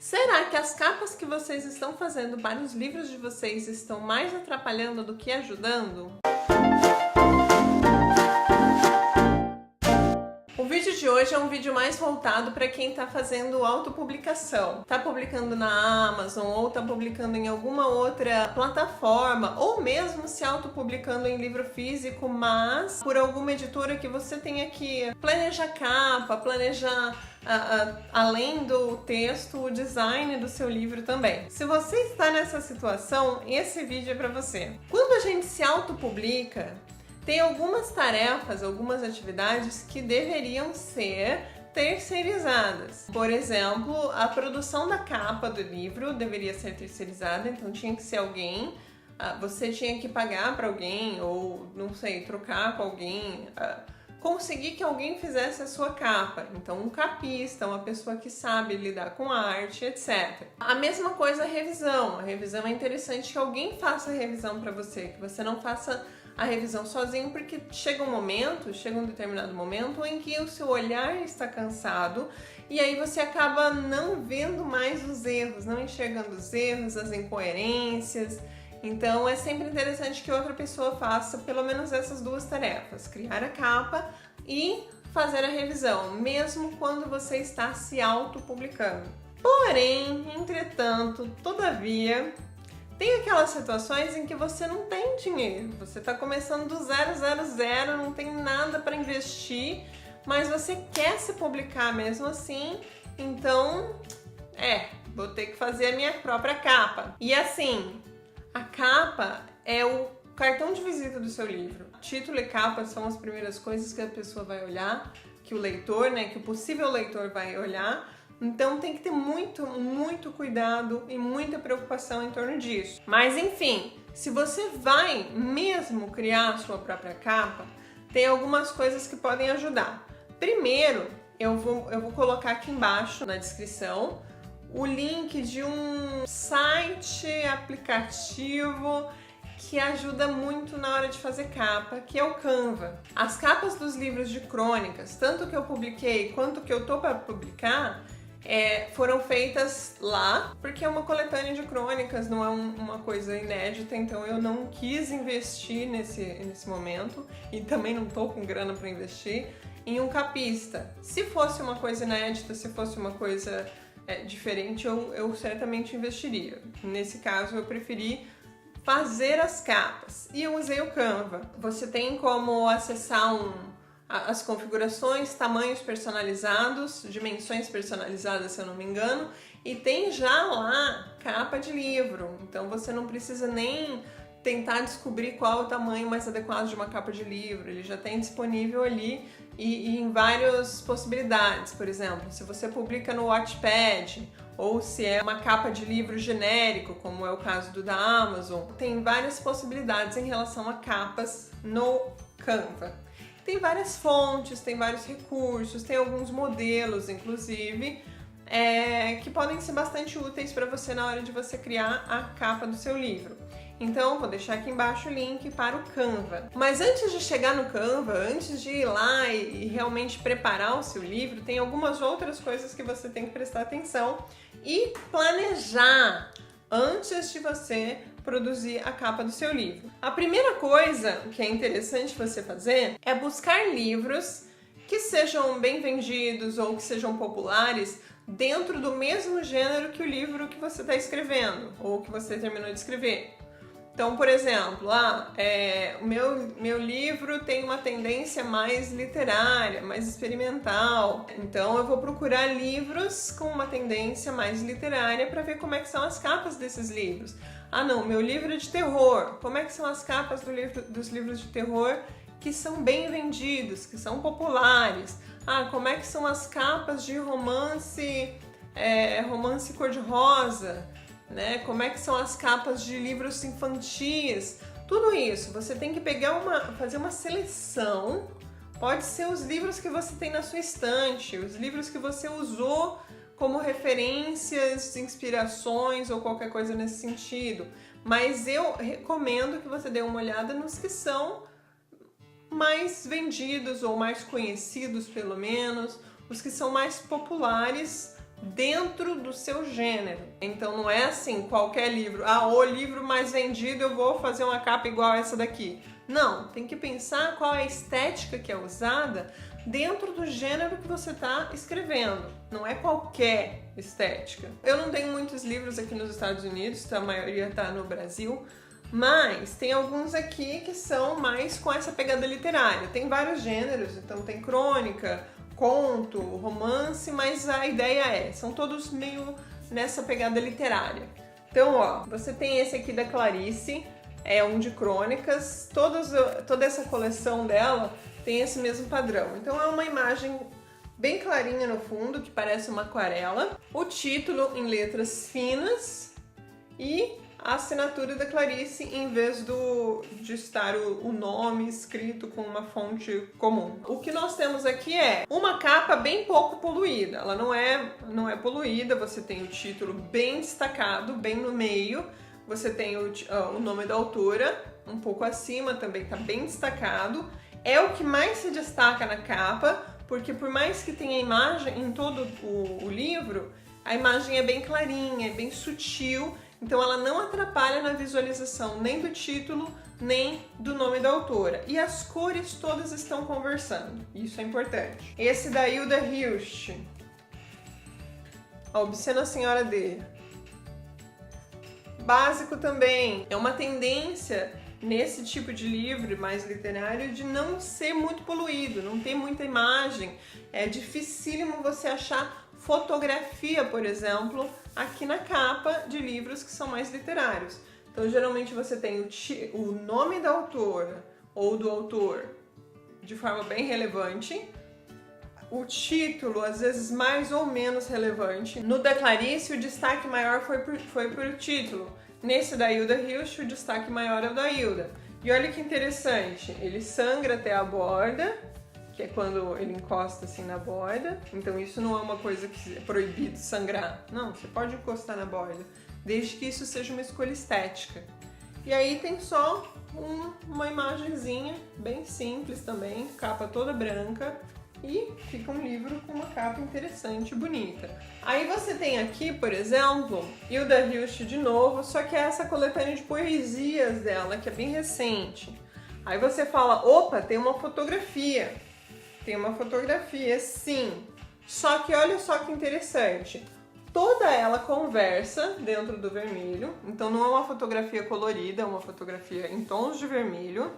Será que as capas que vocês estão fazendo para os livros de vocês estão mais atrapalhando do que ajudando? O vídeo de hoje é um vídeo mais voltado para quem está fazendo autopublicação. Está publicando na Amazon ou está publicando em alguma outra plataforma ou mesmo se autopublicando em livro físico, mas por alguma editora que você tenha que planejar capa, planejar além do texto, o design do seu livro também. Se você está nessa situação, esse vídeo é para você. Quando a gente se autopublica, tem algumas tarefas, algumas atividades que deveriam ser terceirizadas. Por exemplo, a produção da capa do livro deveria ser terceirizada, então tinha que ser alguém, você tinha que pagar para alguém ou, não sei, trocar com alguém, conseguir que alguém fizesse a sua capa. Então, um capista, uma pessoa que sabe lidar com a arte, etc. A mesma coisa a revisão. A revisão é interessante que alguém faça a revisão para você, que você não faça a revisão sozinho, porque chega um determinado momento em que o seu olhar está cansado e aí você acaba não vendo mais os erros, não enxergando os erros, as incoerências. Então é sempre interessante que outra pessoa faça pelo menos essas duas tarefas, criar a capa e fazer a revisão, mesmo quando você está se autopublicando. Porém, entretanto, todavia, tem aquelas situações em que você não tem dinheiro, você está começando do 000, não tem nada para investir, mas você quer se publicar mesmo assim, então, vou ter que fazer a minha própria capa. E assim, a capa é o cartão de visita do seu livro. Título e capa são as primeiras coisas que a pessoa vai olhar, que o leitor, que o possível leitor vai olhar. Então tem que ter muito cuidado e muita preocupação em torno disso. Mas enfim, se você vai mesmo criar a sua própria capa, tem algumas coisas que podem ajudar. Primeiro, eu vou colocar aqui embaixo na descrição o link de um site, aplicativo que ajuda muito na hora de fazer capa, que é o Canva. As capas dos livros de crônicas, tanto que eu publiquei quanto que eu tô para publicar, foram feitas lá, porque é uma coletânea de crônicas, não é uma coisa inédita, então eu não quis investir nesse momento e também não tô com grana para investir em um capista. Se fosse uma coisa inédita, se fosse uma coisa diferente, eu certamente investiria. Nesse caso, eu preferi fazer as capas e eu usei o Canva. Você tem como acessar as configurações, tamanhos personalizados, dimensões personalizadas, se eu não me engano, e tem já lá capa de livro, então você não precisa nem tentar descobrir qual é o tamanho mais adequado de uma capa de livro, ele já tem disponível ali e em várias possibilidades. Por exemplo, se você publica no Wattpad ou se é uma capa de livro genérico, como é o caso do da Amazon, tem várias possibilidades em relação a capas no Canva. Tem várias fontes, tem vários recursos, tem alguns modelos, inclusive, que podem ser bastante úteis para você na hora de você criar a capa do seu livro. Então, vou deixar aqui embaixo o link para o Canva. Mas antes de chegar no Canva, antes de ir lá e realmente preparar o seu livro, tem algumas outras coisas que você tem que prestar atenção e planejar antes de você produzir a capa do seu livro. A primeira coisa que é interessante você fazer é buscar livros que sejam bem vendidos ou que sejam populares dentro do mesmo gênero que o livro que você está escrevendo ou que você terminou de escrever. Então, por exemplo, o meu livro tem uma tendência mais literária, mais experimental. Então, eu vou procurar livros com uma tendência mais literária para ver como é que são as capas desses livros. Não, meu livro é de terror. Como é que são as capas dos livros de terror que são bem vendidos, que são populares? Como é que são as capas de romance cor-de-rosa? Como é que são as capas de livros infantis? Tudo isso, você tem que fazer uma seleção. Pode ser os livros que você tem na sua estante, os livros que você usou como referências, inspirações ou qualquer coisa nesse sentido. Mas eu recomendo que você dê uma olhada nos que são mais vendidos ou mais conhecidos, pelo menos, os que são mais populares dentro do seu gênero. Então não é assim, qualquer livro, o livro mais vendido eu vou fazer uma capa igual a essa daqui. Não, tem que pensar qual é a estética que é usada dentro do gênero que você está escrevendo. Não é qualquer estética. Eu não tenho muitos livros aqui nos Estados Unidos, a maioria está no Brasil, mas tem alguns aqui que são mais com essa pegada literária. Tem vários gêneros, então tem crônica, conto, romance, mas a ideia são todos meio nessa pegada literária. Então, você tem esse aqui da Clarice, é um de crônicas, toda essa coleção dela tem esse mesmo padrão. Então é uma imagem bem clarinha no fundo, que parece uma aquarela, o título em letras finas e a assinatura da Clarice em vez de estar o nome escrito com uma fonte comum. O que nós temos aqui é uma capa bem pouco poluída, ela não é poluída, você tem o título bem destacado, bem no meio, você tem o nome da autora um pouco acima, também está bem destacado, é o que mais se destaca na capa, porque por mais que tenha imagem em todo o livro, a imagem é bem clarinha, é bem sutil, então ela não atrapalha na visualização nem do título, nem do nome da autora. E as cores todas estão conversando, isso é importante. Esse da Hilda Hilst, A Obscena Senhora D. Básico também, é uma tendência nesse tipo de livro mais literário de não ser muito poluído, não ter muita imagem. É dificílimo você achar fotografia, por exemplo, aqui na capa de livros que são mais literários. Então, geralmente você tem o nome da autora ou do autor de forma bem relevante, o título, às vezes, mais ou menos relevante. No da Clarice, o destaque maior foi por título. Nesse da Hilda Hilst, o destaque maior é o da Hilda. E olha que interessante, ele sangra até a borda, que é quando ele encosta assim na borda. Então isso não é uma coisa que é proibido sangrar. Não, você pode encostar na borda, desde que isso seja uma escolha estética. E aí tem só uma imagenzinha bem simples também, capa toda branca, e fica um livro com uma capa interessante e bonita. Aí você tem aqui, por exemplo, Hilda Hilst de novo, só que é essa coletânea de poesias dela, que é bem recente. Aí você fala, opa, tem uma fotografia. Tem uma fotografia, sim. Só que olha só que interessante. Toda ela conversa dentro do vermelho. Então não é uma fotografia colorida, é uma fotografia em tons de vermelho.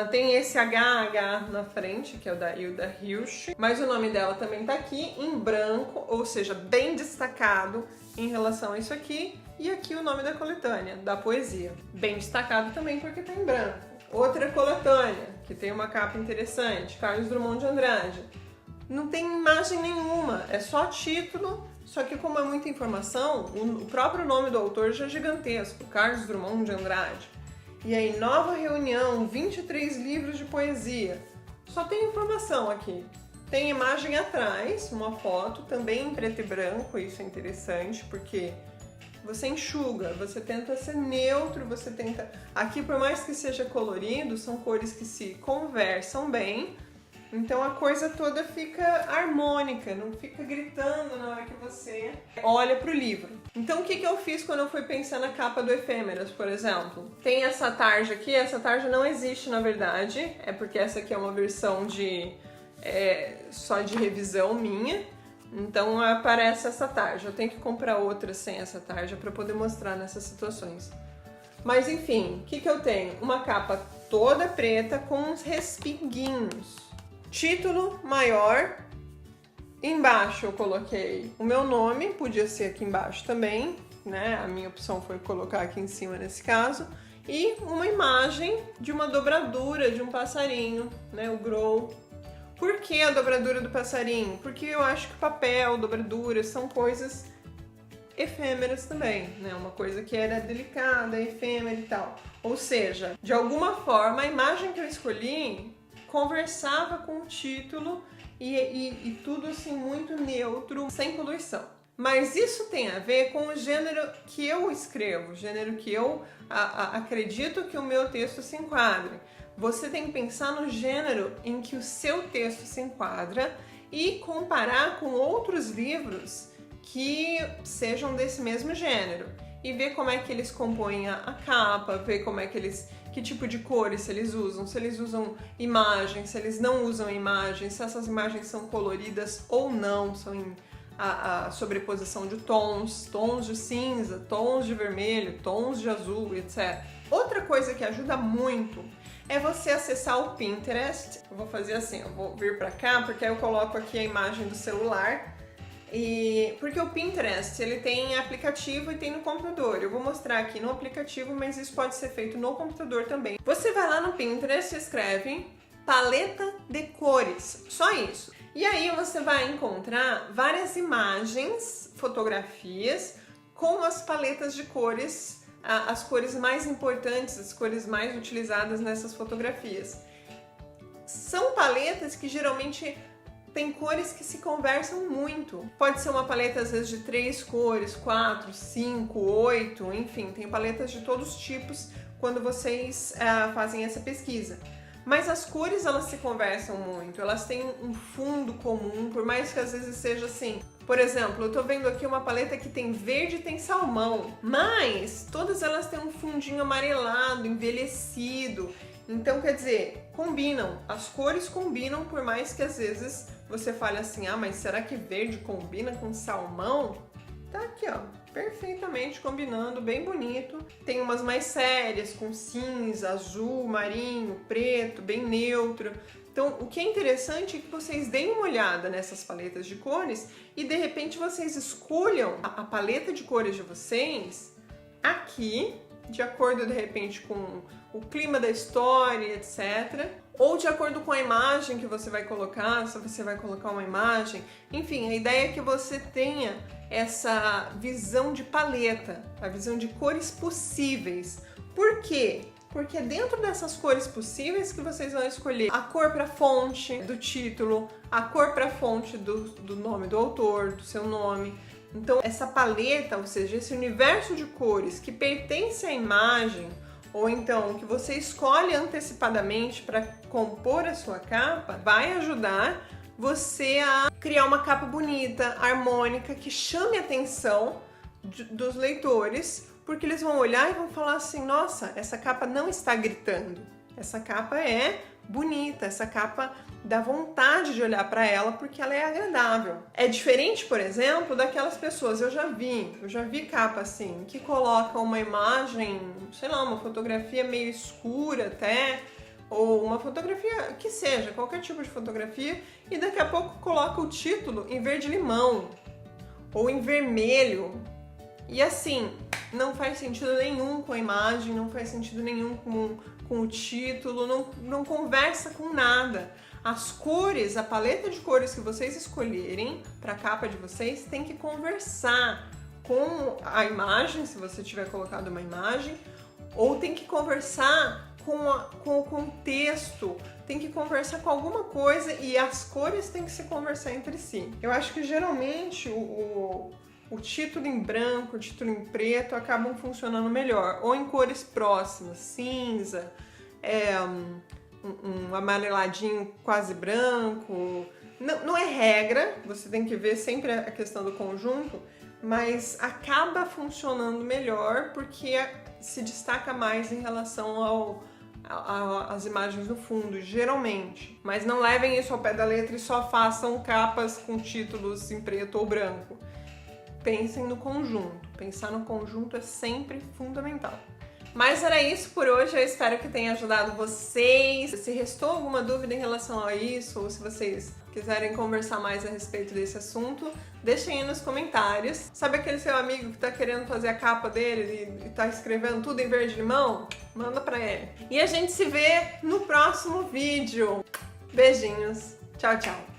Tem esse HH na frente, que é o da Hilda Hilst. Mas o nome dela também tá aqui em branco, ou seja, bem destacado em relação a isso aqui. E aqui o nome da coletânea, da poesia. Bem destacado também porque tá em branco. Outra coletânea, que tem uma capa interessante, Carlos Drummond de Andrade. Não tem imagem nenhuma, é só título, só que como é muita informação, o próprio nome do autor já é gigantesco, Carlos Drummond de Andrade. E aí, nova reunião, 23 livros de poesia. Só tem informação aqui. Tem imagem atrás, uma foto, também em preto e branco, isso é interessante, porque você enxuga, você tenta ser neutro, você tenta... Aqui, por mais que seja colorido, são cores que se conversam bem, então a coisa toda fica harmônica, não fica gritando na hora que você olha pro livro. Então o que eu fiz quando eu fui pensar na capa do Efêmeras, por exemplo? Tem essa tarja aqui, essa tarja não existe na verdade, é porque essa aqui é uma versão só de revisão minha. Então aparece essa tarja, eu tenho que comprar outra sem essa tarja para poder mostrar nessas situações. Mas enfim, o que eu tenho? Uma capa toda preta com uns respinguinhos. Título maior, embaixo eu coloquei o meu nome, podia ser aqui embaixo também, né? A minha opção foi colocar aqui em cima nesse caso. E uma imagem de uma dobradura de um passarinho, né? O grow. Por que a dobradura do passarinho? Porque eu acho que papel, dobradura são coisas efêmeras também, né? Uma coisa que era delicada, efêmera e tal. Ou seja, de alguma forma a imagem que eu escolhi conversava com o título e tudo assim muito neutro, sem poluição. Mas isso tem a ver com o gênero que eu escrevo, o gênero que eu acredito que o meu texto se enquadre. Você tem que pensar no gênero em que o seu texto se enquadra e comparar com outros livros que sejam desse mesmo gênero e ver como é que eles compõem a capa, ver como é que que tipo de cores eles usam imagens, se eles não usam imagens, se essas imagens são coloridas ou não, são a sobreposição de tons de cinza, tons de vermelho, tons de azul, etc. Outra coisa que ajuda muito é você acessar o Pinterest. Eu vou fazer assim, eu vou vir para cá, porque aí eu coloco aqui a imagem do celular. Porque o Pinterest, ele tem aplicativo e tem no computador. Eu vou mostrar aqui no aplicativo, mas isso pode ser feito no computador também. Você vai lá no Pinterest e escreve paleta de cores, só isso. E aí você vai encontrar várias imagens, fotografias com as paletas de cores, as cores mais importantes, as cores mais utilizadas nessas fotografias. São paletas que geralmente tem cores que se conversam muito. Pode ser uma paleta às vezes de 3 cores, 4, 5, 8, enfim, tem paletas de todos os tipos quando vocês fazem essa pesquisa. Mas as cores, elas se conversam muito, elas têm um fundo comum, por mais que às vezes seja assim. Por exemplo, eu tô vendo aqui uma paleta que tem verde e tem salmão, mas todas elas têm um fundinho amarelado, envelhecido. Então, quer dizer, combinam, as cores combinam, por mais que às vezes você fale assim, mas será que verde combina com salmão? Tá aqui, ó, perfeitamente combinando, bem bonito. Tem umas mais sérias, com cinza, azul, marinho, preto, bem neutro. Então, o que é interessante é que vocês deem uma olhada nessas paletas de cores e, de repente, vocês escolham a paleta de cores de vocês aqui, de acordo, de repente, com o clima da história, etc. Ou de acordo com a imagem que você vai colocar, se você vai colocar uma imagem. Enfim, a ideia é que você tenha essa visão de paleta, a visão de cores possíveis. Por quê? Porque é dentro dessas cores possíveis que vocês vão escolher a cor para fonte do título, a cor para fonte do nome do autor, do seu nome. Então, essa paleta, ou seja, esse universo de cores que pertence à imagem, ou então que você escolhe antecipadamente para compor a sua capa, vai ajudar você a criar uma capa bonita, harmônica, que chame a atenção dos leitores, porque eles vão olhar e vão falar assim, nossa, essa capa não está gritando, essa capa é bonita, essa capa dá vontade de olhar para ela porque ela é agradável. É diferente, por exemplo, daquelas pessoas, eu já vi capa assim, que colocam uma imagem, sei lá, uma fotografia meio escura até, ou uma fotografia que seja, qualquer tipo de fotografia, e daqui a pouco coloca o título em verde-limão, ou em vermelho, e assim, não faz sentido nenhum com a imagem, não faz sentido nenhum com o título, não conversa com nada. As cores, a paleta de cores que vocês escolherem para a capa de vocês tem que conversar com a imagem, se você tiver colocado uma imagem, ou tem que conversar com o contexto, tem que conversar com alguma coisa e as cores têm que se conversar entre si. Eu acho que geralmente o título em branco, o título em preto acabam funcionando melhor, ou em cores próximas, cinza, um amareladinho quase branco. Não é regra, você tem que ver sempre a questão do conjunto, mas acaba funcionando melhor porque se destaca mais em relação às imagens no fundo, geralmente. Mas não levem isso ao pé da letra e só façam capas com títulos em preto ou branco. Pensem no conjunto. Pensar no conjunto é sempre fundamental. Mas era isso por hoje, eu espero que tenha ajudado vocês. Se restou alguma dúvida em relação a isso, ou se vocês quiserem conversar mais a respeito desse assunto, deixem aí nos comentários. Sabe aquele seu amigo que tá querendo fazer a capa dele e tá escrevendo tudo em verde-limão? Manda pra ele. E a gente se vê no próximo vídeo. Beijinhos. Tchau, tchau.